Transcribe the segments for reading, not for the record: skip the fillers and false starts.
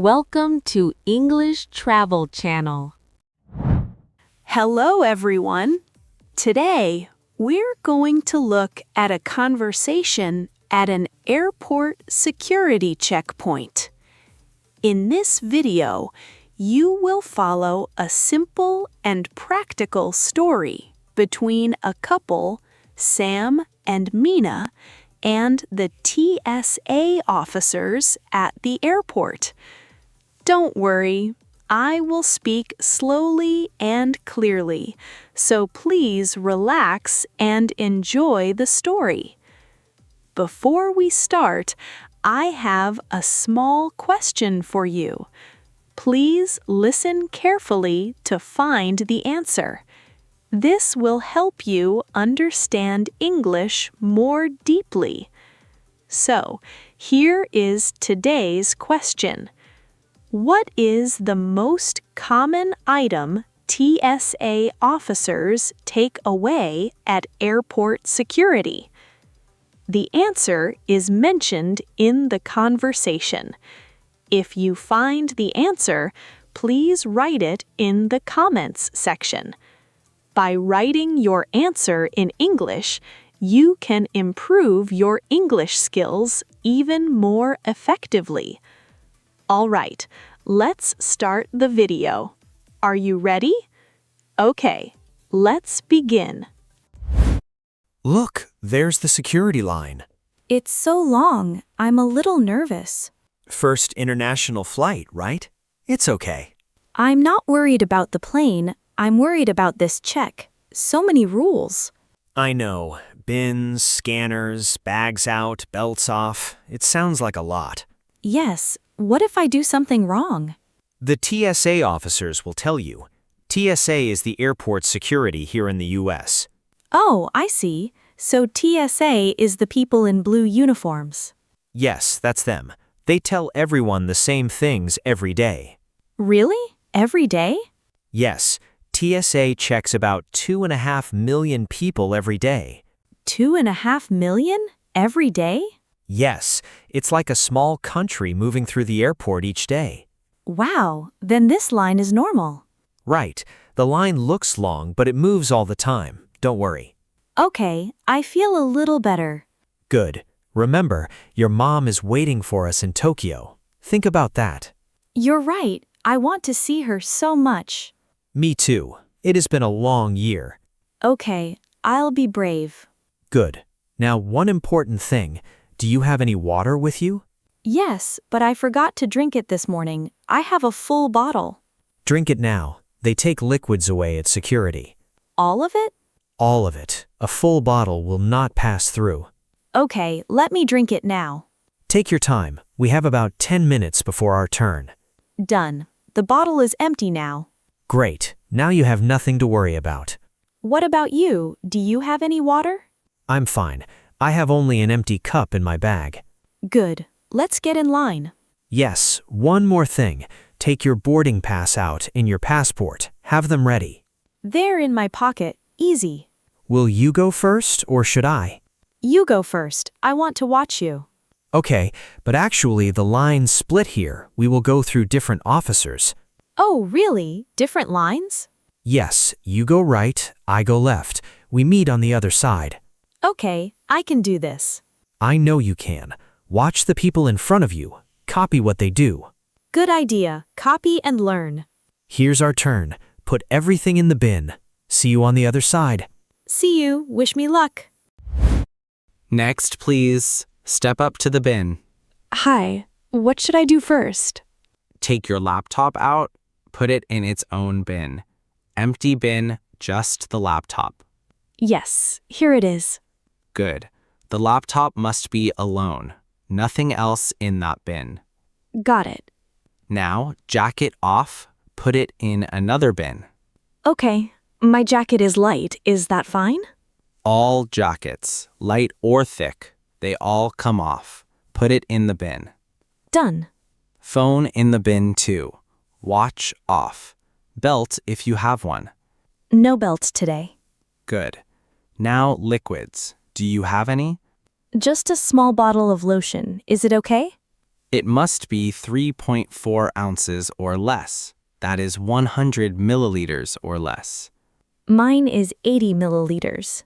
Welcome to English Travel Channel. Hello, everyone. Today, we're going to look at a conversation at an airport security checkpoint. In this video, you will follow a simple and practical story between a couple, Sam and Mina, and the TSA officers at the airport. Don't worry, I will speak slowly and clearly, so please relax and enjoy the story. Before we start, I have a small question for you. Please listen carefully to find the answer. This will help you understand English more deeply. So, here is today's question. What is the most common item TSA officers take away at airport security? The answer is mentioned in the conversation. If you find the answer, please write it in the comments section. By writing your answer in English, you can improve your English skills even more effectively. All right, let's start the video. Are you ready? Okay, let's begin. Look, there's the security line. It's so long, I'm a little nervous. First international flight, right? It's okay. I'm not worried about the plane, I'm worried about this check. So many rules. I know. Bins, scanners, bags out, belts off. It sounds like a lot. Yes, what if I do something wrong? The TSA officers will tell you. TSA is the airport security here in the U.S. Oh, I see. So TSA is the people in blue uniforms. Yes, that's them. They tell everyone the same things every day. Really? Every day? Yes, TSA checks about 2.5 million people every day. 2.5 million? Every day? Yes, it's like a small country moving through the airport each day. Wow, then this line is normal. Right. The line looks long, but it moves all the time. Don't worry. Okay, I feel a little better. Good. Remember, your mom is waiting for us in Tokyo. Think about that. You're right, I want to see her so much. Me too. It has been a long year. Okay, I'll be brave. Good. Now, one important thing. Do you have any water with you? Yes, but I forgot to drink it this morning. I have a full bottle. Drink it now. They take liquids away at security. All of it? All of it. A full bottle will not pass through. Okay, let me drink it now. Take your time. We have about 10 minutes before our turn. Done. The bottle is empty now. Great. Now you have nothing to worry about. What about you? Do you have any water? I'm fine. I have only an empty cup in my bag. Good. Let's get in line. Yes, one more thing. Take your boarding pass out and your passport. Have them ready. They're in my pocket. Easy. Will you go first or should I? You go first. I want to watch you. Okay, but actually the line's split here. We will go through different officers. Oh, really? Different lines? Yes, you go right, I go left. We meet on the other side. Okay, I can do this. I know you can. Watch the people in front of you. Copy what they do. Good idea. Copy and learn. Here's our turn. Put everything in the bin. See you on the other side. See you. Wish me luck. Next, please. Step up to the bin. Hi, what should I do first? Take your laptop out. Put it in its own bin. Empty bin, just the laptop. Yes, here it is. Good. The laptop must be alone. Nothing else in that bin. Got it. Now, jacket off. Put it in another bin. Okay, my jacket is light. Is that fine? All jackets, light or thick, they all come off. Put it in the bin. Done. Phone in the bin too. Watch off. Belt if you have one. No belt today. Good. Now liquids. Do you have any? Just a small bottle of lotion. Is it okay? It must be 3.4 ounces or less. That is 100 milliliters or less. Mine is 80 milliliters.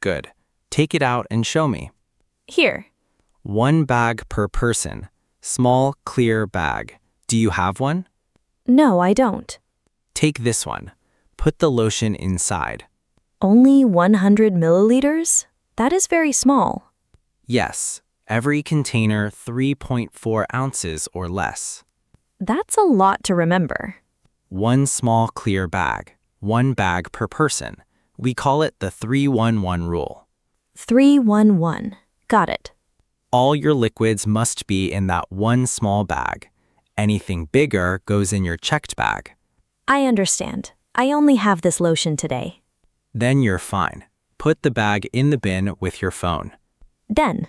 Good. Take it out and show me. Here. 1 bag per person. Small, clear bag. Do you have one? No, I don't. Take this one. Put the lotion inside. Only 100 milliliters? That is very small. Yes, every container 3.4 ounces or less. That's a lot to remember. 1 small clear bag. 1 bag per person. We call it the 3-1-1 rule. 3-1-1. Got it. All your liquids must be in that 1 small bag. Anything bigger goes in your checked bag. I understand. I only have this lotion today. Then you're fine. Put the bag in the bin with your phone. Done.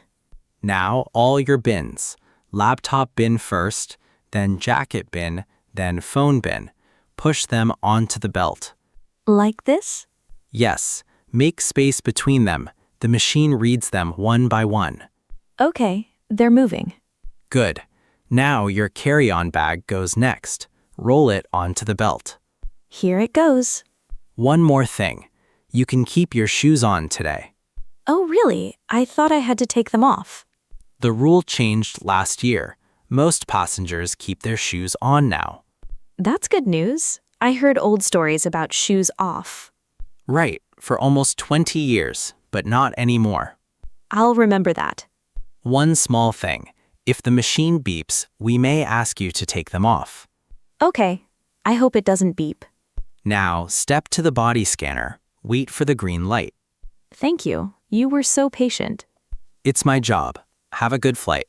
Now all your bins. Laptop bin first, then jacket bin, then phone bin. Push them onto the belt. Like this? Yes, make space between them. The machine reads them one by one. Okay, they're moving. Good. Now your carry-on bag goes next. Roll it onto the belt. Here it goes. One more thing. You can keep your shoes on today. Oh, really? I thought I had to take them off. The rule changed last year. Most passengers keep their shoes on now. That's good news. I heard old stories about shoes off. Right, for almost 20 years, but not anymore. I'll remember that. One small thing. If the machine beeps, we may ask you to take them off. Okay. I hope it doesn't beep. Now, step to the body scanner. Wait for the green light. Thank you. You were so patient. It's my job. Have a good flight.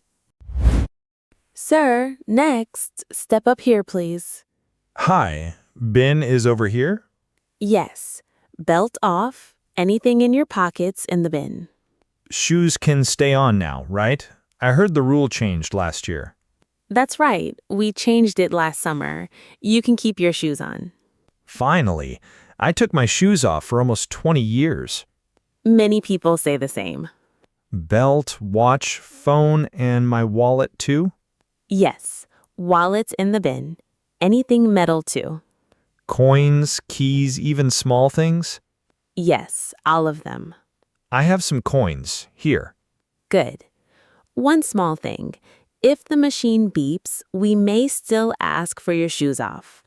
Sir, next, step up here, please. Hi, bin is over here? Yes. Belt off. Anything in your pockets in the bin. Shoes can stay on now, right? I heard the rule changed last year. That's right. We changed it last summer. You can keep your shoes on. Finally, I took my shoes off for almost 20 years. Many people say the same. Belt, watch, phone, and my wallet too? Yes. Wallets in the bin. Anything metal too. Coins, keys, even small things? Yes, all of them. I have some coins. Here. Good. One small thing. If the machine beeps, we may still ask for your shoes off.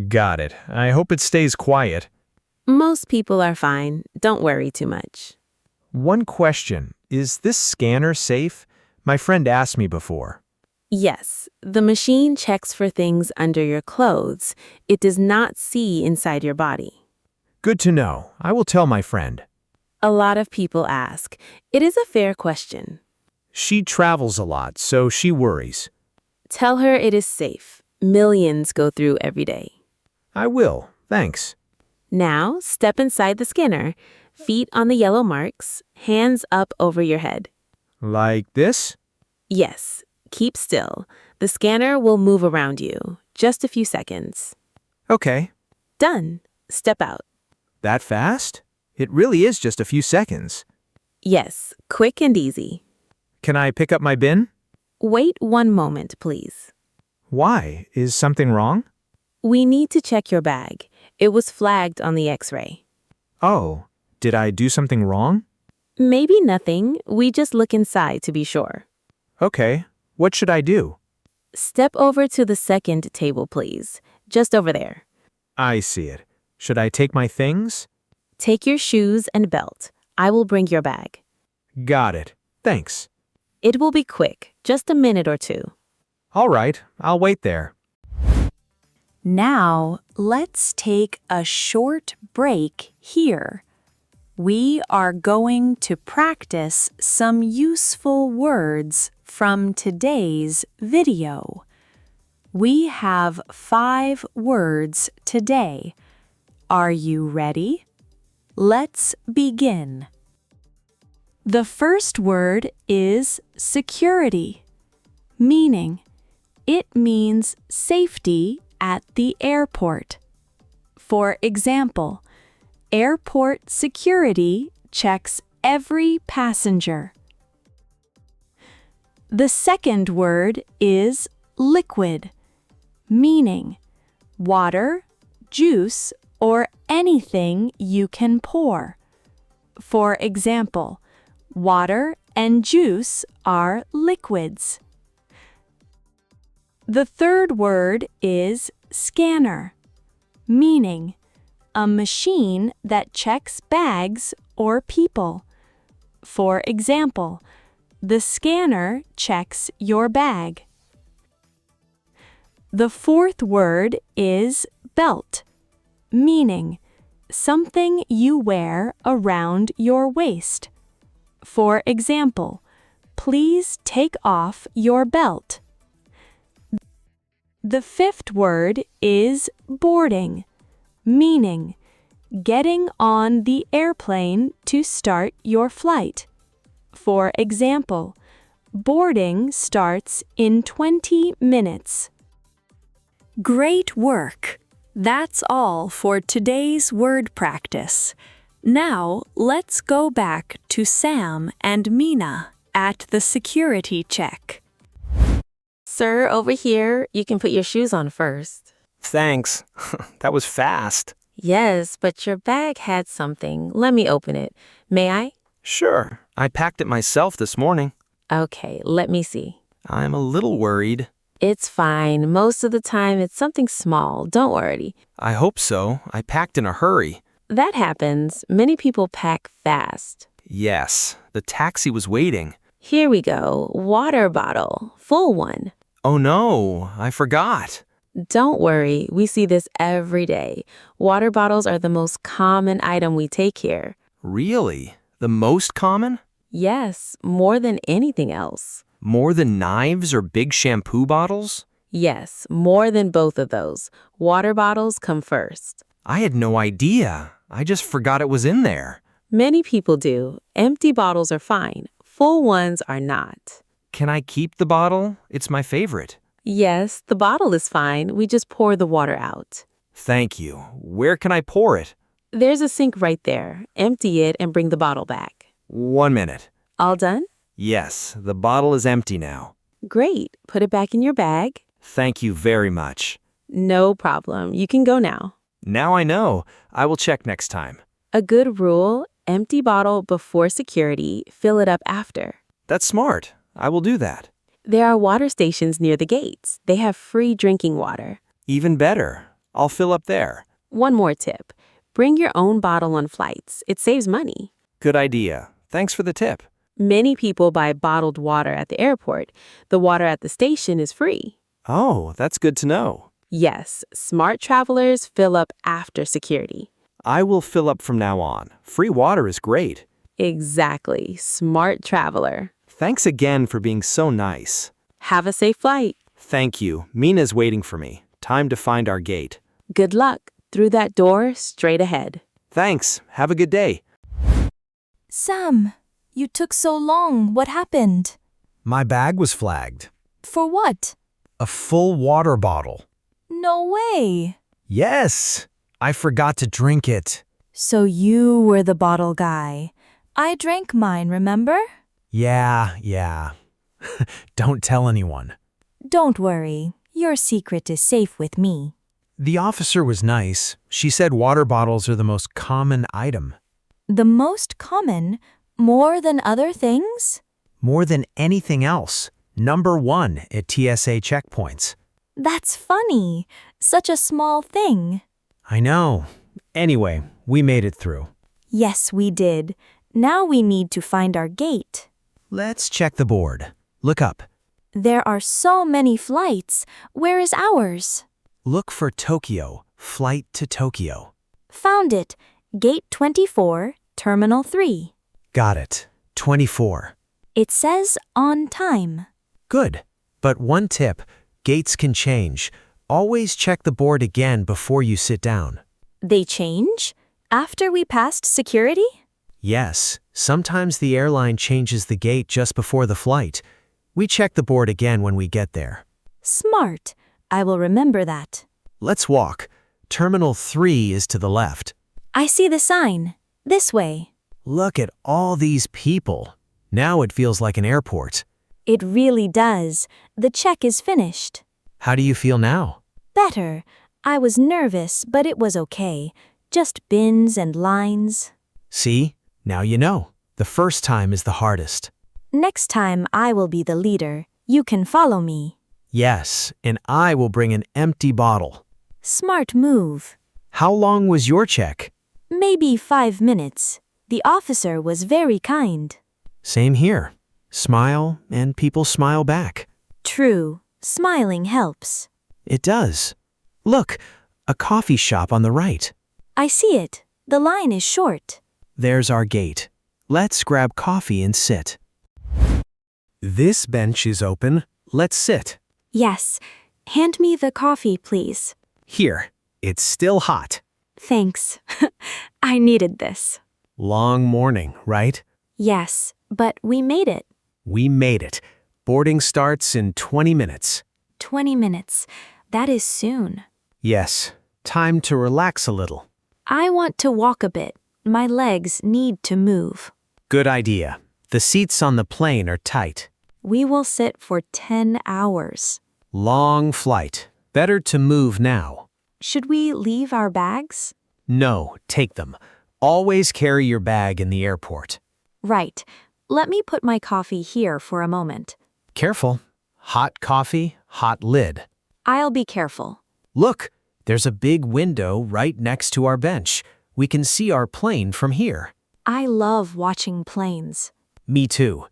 Got it. I hope it stays quiet. Most people are fine. Don't worry too much. One question. Is this scanner safe? My friend asked me before. Yes, the machine checks for things under your clothes. It does not see inside your body. Good to know. I will tell my friend. A lot of people ask. It is a fair question. She travels a lot, so she worries. Tell her it is safe. Millions go through every day. I will. Thanks. Now, step inside the scanner. Feet on the yellow marks, hands up over your head. Like this? Yes, keep still. The scanner will move around you. Just a few seconds. Okay. Done. Step out. That fast? It really is just a few seconds. Yes, quick and easy. Can I pick up my bin? Wait one moment, please. Why? Is something wrong? We need to check your bag. It was flagged on the X-ray. Oh, did I do something wrong? Maybe nothing. We just look inside to be sure. Okay. What should I do? Step over to the second table, please. Just over there. I see it. Should I take my things? Take your shoes and belt. I will bring your bag. Got it. Thanks. It will be quick, just a minute or two. All right. I'll wait there. Now, let's take a short break here. We are going to practice some useful words from today's video. We have 5 words today. Are you ready? Let's begin. The first word is security, meaning it means safety at the airport. For example, airport security checks every passenger. The second word is liquid, meaning water, juice, or anything you can pour. For example, water and juice are liquids. The third word is scanner, meaning a machine that checks bags or people. For example, the scanner checks your bag. The fourth word is belt, meaning something you wear around your waist. For example, please take off your belt. The fifth word is boarding, meaning getting on the airplane to start your flight. For example, boarding starts in 20 minutes. Great work! That's all for today's word practice. Now, let's go back to Sam and Mina at the security check. Sir, over here, you can put your shoes on first. Thanks. That was fast. Yes, but your bag had something. Let me open it. May I? Sure. I packed it myself this morning. Okay, let me see. I'm a little worried. It's fine. Most of the time, it's something small. Don't worry. I hope so. I packed in a hurry. That happens. Many people pack fast. Yes, the taxi was waiting. Here we go. Water bottle. Full one. Oh no, I forgot. Don't worry. We see this every day. Water bottles are the most common item we take here. Really? The most common? Yes, more than anything else. More than knives or big shampoo bottles? Yes, more than both of those. Water bottles come first. I had no idea. I just forgot it was in there. Many people do. Empty bottles are fine. Full ones are not. Can I keep the bottle? It's my favorite. Yes, the bottle is fine. We just pour the water out. Thank you. Where can I pour it? There's a sink right there. Empty it and bring the bottle back. 1 minute. All done? Yes, the bottle is empty now. Great. Put it back in your bag. Thank you very much. No problem. You can go now. Now I know. I will check next time. A good rule, empty bottle before security, fill it up after. That's smart. I will do that. There are water stations near the gates. They have free drinking water. Even better. I'll fill up there. One more tip. Bring your own bottle on flights. It saves money. Good idea. Thanks for the tip. Many people buy bottled water at the airport. The water at the station is free. Oh, that's good to know. Yes, smart travelers fill up after security. I will fill up from now on. Free water is great. Exactly. Smart traveler. Thanks again for being so nice. Have a safe flight. Thank you. Mina's waiting for me. Time to find our gate. Good luck. Through that door, straight ahead. Thanks. Have a good day. Sam, you took so long. What happened? My bag was flagged. For what? A full water bottle. No way. Yes, I forgot to drink it. So you were the bottle guy. I drank mine, remember? Yeah. Don't tell anyone. Don't worry. Your secret is safe with me. The officer was nice. She said water bottles are the most common item. The most common? More than other things? More than anything else. Number 1 at TSA checkpoints. That's funny. Such a small thing. I know. Anyway, we made it through. Yes, we did. Now we need to find our gate. Let's check the board. Look up. There are so many flights. Where is ours? Look for Tokyo. Flight to Tokyo. Found it. Gate 24, Terminal 3. Got it. 24. It says on time. Good. But one tip, gates can change. Always check the board again before you sit down. They change? After we passed security? Yes, sometimes the airline changes the gate just before the flight. We check the board again when we get there. Smart. I will remember that. Let's walk. Terminal 3 is to the left. I see the sign. This way. Look at all these people. Now it feels like an airport. It really does. The check is finished. How do you feel now? Better. I was nervous, but it was okay. Just bins and lines. See? Now you know. The first time is the hardest. Next time I will be the leader. You can follow me. Yes, and I will bring an empty bottle. Smart move. How long was your check? Maybe 5 minutes. The officer was very kind. Same here. Smile, and people smile back. True. Smiling helps. It does. Look, a coffee shop on the right. I see it. The line is short. There's our gate. Let's grab coffee and sit. This bench is open. Let's sit. Yes. Hand me the coffee, please. Here, it's still hot. Thanks. I needed this. Long morning, right? Yes, but we made it. We made it. Boarding starts in 20 minutes. 20 minutes. That is soon. Yes, time to relax a little. I want to walk a bit. My legs need to move. Good idea. The seats on the plane are tight. We will sit for 10 hours. Long flight. Better to move now. Should we leave our bags? No, take them. Always carry your bag in the airport. Right. Let me put my coffee here for a moment. Careful. Hot coffee, hot lid. I'll be careful. Look, there's a big window right next to our bench. We can see our plane from here. I love watching planes. Me too.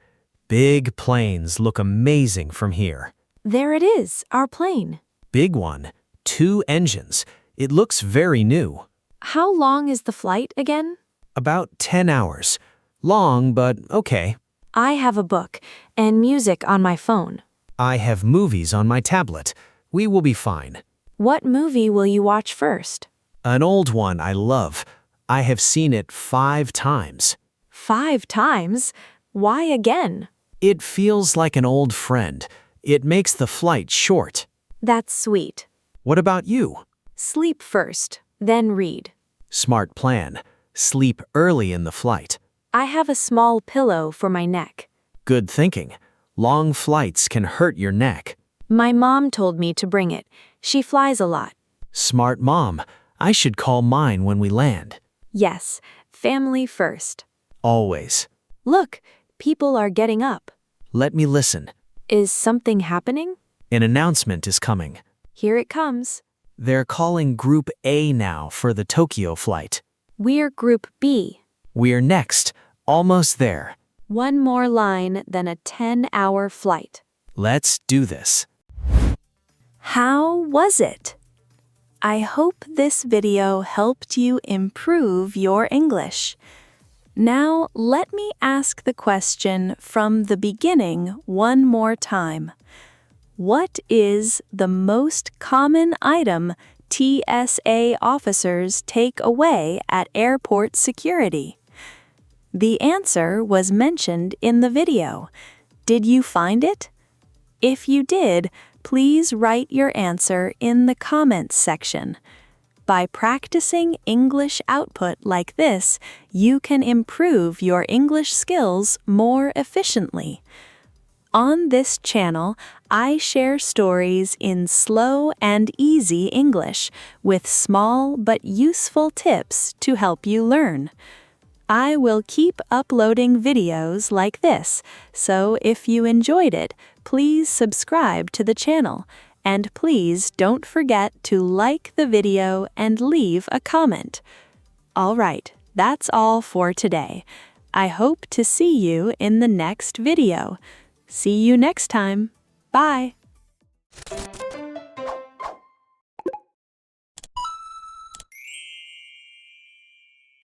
Big planes look amazing from here. There it is, our plane. Big one. 2 engines. It looks very new. How long is the flight again? About 10 hours. Long, but okay. I have a book and music on my phone. I have movies on my tablet. We will be fine. What movie will you watch first? An old one I love. I have seen it 5 times. 5 times? Why again? It feels like an old friend. It makes the flight short. That's sweet. What about you? Sleep first, then read. Smart plan. Sleep early in the flight. I have a small pillow for my neck. Good thinking. Long flights can hurt your neck. My mom told me to bring it. She flies a lot. Smart mom. I should call mine when we land. Yes, family first. Always. Look, people are getting up. Let me listen. Is something happening? An announcement is coming. Here it comes. They're calling Group A now for the Tokyo flight. We're Group B. We're next. Almost there. One more line, then a 10-hour flight. Let's do this. How was it? I hope this video helped you improve your English. Now, let me ask the question from the beginning one more time. What is the most common item TSA officers take away at airport security? The answer was mentioned in the video. Did you find it? If you did, please write your answer in the comments section. By practicing English output like this, you can improve your English skills more efficiently. On this channel, I share stories in slow and easy English with small but useful tips to help you learn. I will keep uploading videos like this, so if you enjoyed it, please subscribe to the channel, and please don't forget to like the video and leave a comment. All right, that's all for today. I hope to see you in the next video. See you next time. Bye.